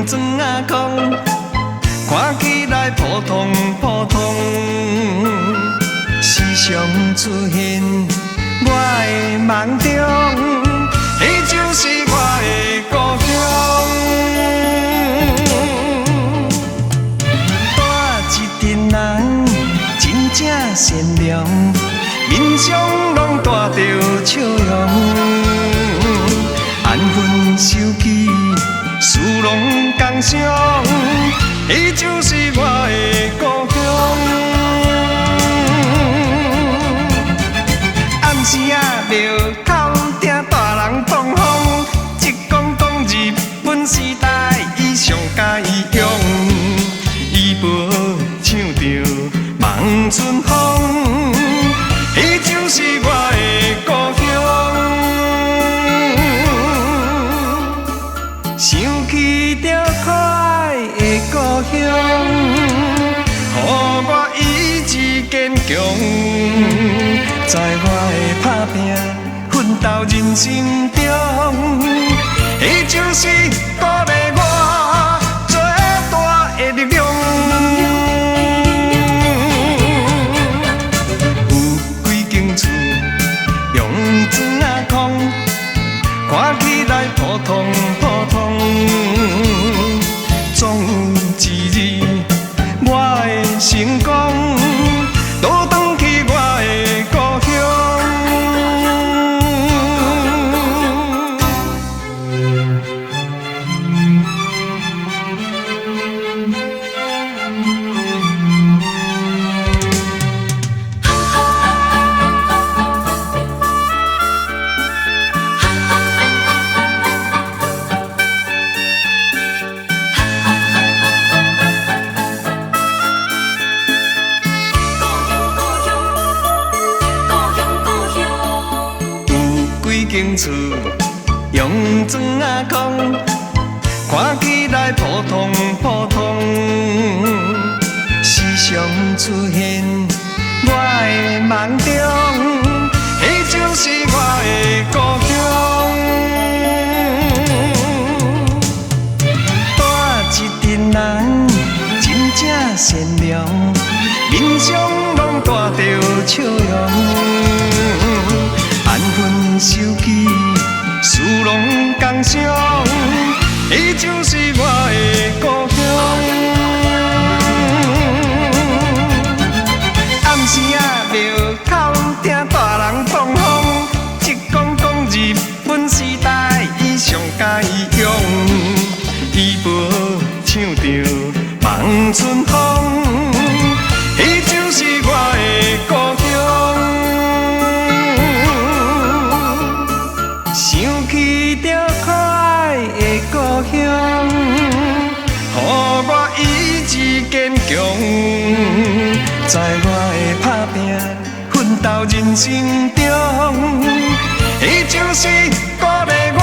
装啊空，看起来普通普通，时常出现我的梦中，迄就是我的故乡。带一群人真正善良，面上拢带着笑容。安分守己，事拢共相，伊就是我的故乡。暗时啊，庙口听大人放风，一讲日本时代，伊上喜用，伊无唱着望春风，伊就是我的故乡。想起着可爱的故乡，予我意志坚强，在我的打拼奋斗人生中，伊就是鼓励我最大的力量。有几间厝用砖啊空，看起来普通普通，总有一日我会成功，倒转去我的故乡。间厝用砖啊空，看起来普通普通，时常出现我的梦中，迄就是我的故乡。带一群人真正善良，面上拢带着笑容。安分守己，事拢共相，伊就是我的故乡。暗时啊，庙口听大人放风，一讲日本时代，伊上喜用，伊无唱着望春风，伊就是我的故乡。想起着可爱的故乡，予我意志坚强，在我的打拼奋斗人生中，伊就是鼓励我。